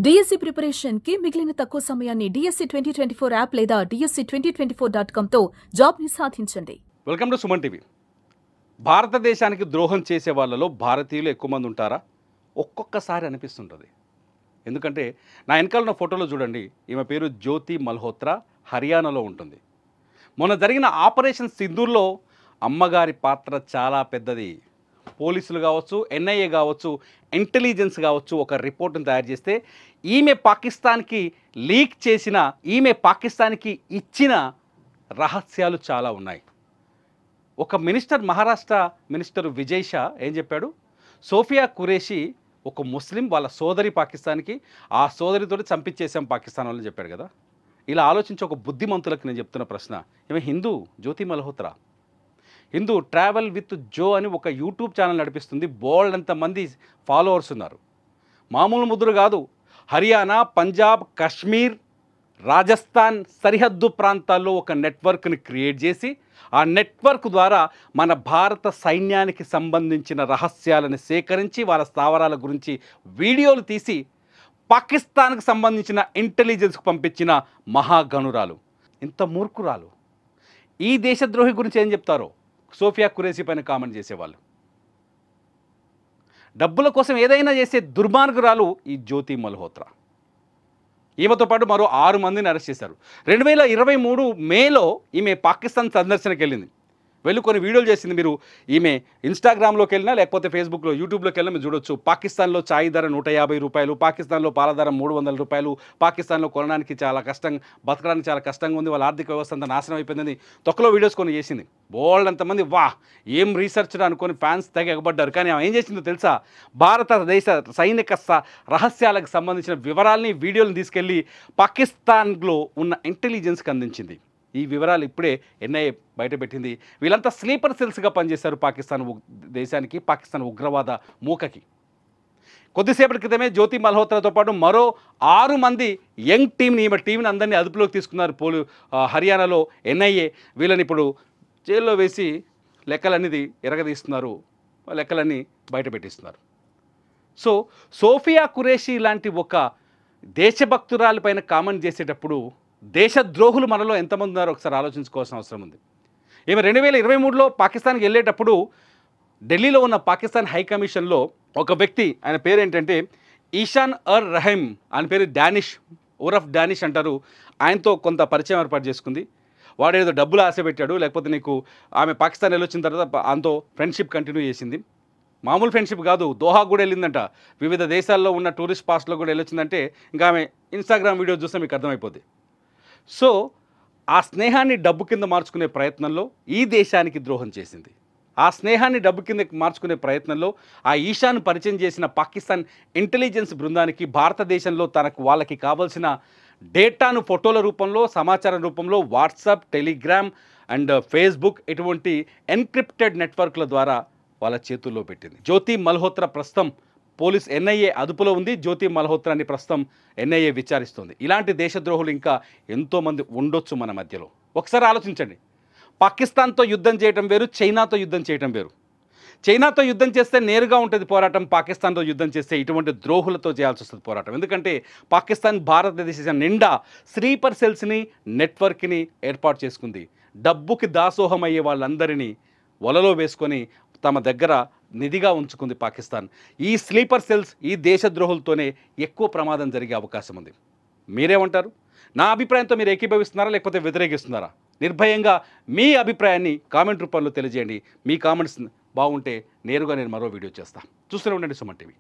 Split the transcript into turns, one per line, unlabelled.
DSC preparation కి మిగిలిన తక్కువ సమయాన్ని డిఎస్సి 2024 యాప్ లేదా DSC2024.com తో జాబ్ ని సాధించండి.
Welcome to Suman TV. భారతదేశానికి ద్రోహం చేసే వాళ్ళలో భారతీయులు ఎక్కువ మంది ఉంటారా? ఒక్కొక్కసారి అనిపిస్తుంటుంది. ఎందుకంటే నా వెనకాల ఉన్న ఫోటోలో చూడండి, ఈమె పేరు జ్యోతి మల్హోత్రా, హర్యానాలో ఉంటుంది. మొన్న జరిగిన ఆపరేషన్ సింధూర్లో అమ్మగారి పాత్ర చాలా పెద్దది. పోలీసులు కావచ్చు, ఎన్ఐఏ కావచ్చు, ఇంటెలిజెన్స్ కావచ్చు ఒక రిపోర్ట్ను తయారు చేస్తే ఈమె పాకిస్తాన్కి లీక్ చేసిన, ఈమె పాకిస్తాన్కి ఇచ్చిన రహస్యాలు చాలా ఉన్నాయి. ఒక మినిస్టర్, మహారాష్ట్ర మినిస్టర్ విజయ్ షా ఏం చెప్పాడు? సోఫియా ఖురేషి ఒక ముస్లిం, వాళ్ళ సోదరి పాకిస్తాన్కి, ఆ సోదరితో చంపించేసాం పాకిస్తాన్ వాళ్ళని చెప్పాడు కదా. ఇలా ఆలోచించి ఒక బుద్ధిమంతులకు నేను చెప్తున్న ప్రశ్న, ఈమె హిందూ, జ్యోతి Malhotra Hindu. Travel with Jo అని ఒక యూట్యూబ్ ఛానల్ నడిపిస్తుంది. బోల్డ్ అంతమంది ఫాలోవర్స్ ఉన్నారు. మామూలు ముద్దురు కాదు. హర్యానా, పంజాబ్, కాశ్మీర్, రాజస్థాన్ సరిహద్దు ప్రాంతాల్లో ఒక నెట్వర్క్ని క్రియేట్ చేసి ఆ నెట్వర్క్ ద్వారా మన భారత సైన్యానికి సంబంధించిన రహస్యాలను సేకరించి వాళ్ళ స్థావరాల గురించి వీడియోలు తీసి పాకిస్తాన్కి సంబంధించిన ఇంటెలిజెన్స్కు పంపించిన మహాగణురాలు. ఇంత మూర్ఖురాలు ఈ దేశద్రోహి గురించి ఏం చెప్తారో సోఫియా ఖురేషి పైన కామెంట్ చేసేవాళ్ళు. డబ్బుల కోసం ఏదైనా చేసే దుర్మార్గురాలు ఈ జ్యోతి మల్హోత్రా. ఈమెతో పాటు మరో 6 మందిని అరెస్ట్ చేశారు. 2023 మేలో ఈమె పాకిస్తాన్ సందర్శనకు వెళ్ళింది. వెళ్ళి కొన్ని వీడియోలు చేసింది. మీరు ఈమె ఇన్స్టాగ్రామ్లోకి వెళ్ళినా లేకపోతే ఫేస్బుక్లో, యూట్యూబ్లోకి వెళ్ళినా మీరు చూడొచ్చు. పాకిస్తాన్లో ఛాయ్ ధర 150 రూపాయలు, పాకిస్తాన్లో పాల ధర 300 రూపాయలు, పాకిస్తాన్లో కొనడానికి చాలా కష్టం, బతకడానికి చాలా కష్టంగా ఉంది, వాళ్ళ ఆర్థిక వ్యవస్థ అంతా నాశనం అయిపోయిందని తొక్కలో వీడియోస్ కొన్ని చేసింది. బోల్డ్ అంతమంది వా ఏం రీసెర్చ్ అనుకొని ఫ్యాన్స్ తెగ ఎగబడ్డారు. కానీ ఆమె ఏం చేసిందో తెలుసా? భారతదేశ సైనిక రహస్యాలకు సంబంధించిన వివరాలని, వీడియోలను తీసుకెళ్ళి పాకిస్తాన్లో ఉన్న ఇంటెలిజెన్స్కి అందించింది. ఈ వివరాలు ఇప్పుడే ఎన్ఐఏ బయటపెట్టింది. వీళ్ళంతా స్లీపర్ సెల్స్గా పనిచేశారు పాకిస్తాన్ దేశానికి, పాకిస్తాన్ ఉగ్రవాద మూకకి. కొద్దిసేపటి క్రితమే జ్యోతి మల్హోత్రాతో పాటు మరో 6 మంది యంగ్ టీంని, ఈమె టీంని అందరినీ అదుపులోకి తీసుకున్నారు హర్యానాలో ఎన్ఐఏ. వీళ్ళని ఇప్పుడు జైల్లో వేసి లెక్కలన్నీ ఎరగదీస్తున్నారు, లెక్కలన్నీ బయటపెట్టిస్తున్నారు. సో సోఫియా ఖురేషి లాంటి ఒక దేశభక్తురాలపైన కామెంట్ చేసేటప్పుడు దేశద్రోహులు మనలో ఎంతమంది ఉన్నారో ఒకసారి ఆలోచించుకోవాల్సిన అవసరం ఉంది. ఈమె 2023లో పాకిస్తాన్కి వెళ్ళేటప్పుడు ఢిల్లీలో ఉన్న పాకిస్తాన్ హై కమిషన్లో ఒక వ్యక్తి, ఆయన పేరు ఏంటంటే ఈషాన్ అర్ రహీమ్, ఆయన పేరు డానిష్, ఉరఫ్ డానిష్ అంటారు. ఆయనతో కొంత పరిచయం ఏర్పాటు చేసుకుంది. వాడు ఏదో డబ్బులు ఆశ పెట్టాడు, లేకపోతే నీకు ఆమె పాకిస్తాన్ వెళ్ళొచ్చిన తర్వాత ఆయనతో ఫ్రెండ్షిప్ కంటిన్యూ చేసింది. మామూలు ఫ్రెండ్షిప్ కాదు, దోహా కూడా వెళ్ళిందంట. వివిధ దేశాల్లో ఉన్న టూరిస్ట్ స్పాట్స్లో కూడా వెళ్ళొచ్చిందంటే ఇంకా ఆమె ఇన్స్టాగ్రామ్ వీడియో చూస్తే మీకు అర్థమైపోద్ది. సో ఆ స్నేహాన్ని డబ్బు కింద మార్చుకునే ప్రయత్నంలో ఈ దేశానికి ద్రోహం చేసింది. ఆ స్నేహాన్ని డబ్బు కింద మార్చుకునే ప్రయత్నంలో ఆ ఈషాను పరిచయం చేసిన పాకిస్తాన్ ఇంటెలిజెన్స్ బృందానికి భారతదేశంలో వాళ్ళకి కావాల్సిన డేటాను ఫోటోల రూపంలో, సమాచారం రూపంలో వాట్సాప్, టెలిగ్రామ్ అండ్ ఫేస్బుక్ ఇటువంటి ఎన్క్రిప్టెడ్ నెట్వర్క్ల ద్వారా వాళ్ళ చేతుల్లో పెట్టింది. జ్యోతి మల్హోత్రా ప్రస్తుతం పోలీస్ ఎన్ఐఏ అదుపులో ఉంది. జ్యోతి మల్హోత్రాని ప్రస్తుతం ఎన్ఐఏ విచారిస్తుంది. ఇలాంటి దేశద్రోహులు ఇంకా ఎంతోమంది ఉండొచ్చు మన మధ్యలో. ఒకసారి ఆలోచించండి. పాకిస్తాన్తో యుద్ధం చేయడం వేరు, చైనాతో యుద్ధం చేయడం వేరు. చైనాతో యుద్ధం చేస్తే నేరుగా ఉంటుంది పోరాటం, పాకిస్తాన్తో యుద్ధం చేస్తే ఇటువంటి ద్రోహులతో చేయాల్సి వస్తుంది పోరాటం. ఎందుకంటే పాకిస్తాన్ భారతదేశం నిండా స్లీపర్ సెల్స్ని, నెట్వర్క్ని ఏర్పాటు చేసుకుంది. డబ్బుకి దాసోహం అయ్యే వాళ్ళందరినీ వలలో వేసుకొని తమ దగ్గర నిధిగా ఉంచుకుంది పాకిస్తాన్. ఈ స్లీపర్ సెల్స్, ఈ దేశద్రోహులతోనే ఎక్కువ ప్రమాదం జరిగే అవకాశం ఉంది. మీరేమంటారు? నా అభిప్రాయంతో మీరు ఏకీభవిస్తున్నారా లేకపోతే వ్యతిరేకిస్తున్నారా? నిర్భయంగా మీ అభిప్రాయాన్ని కామెంట్ రూపంలో తెలియజేయండి. మీ కామెంట్స్ బాగుంటే నేరుగా నేను మరో వీడియో చేస్తాను. చూస్తూనే ఉండండి సుమన్ టీవీ.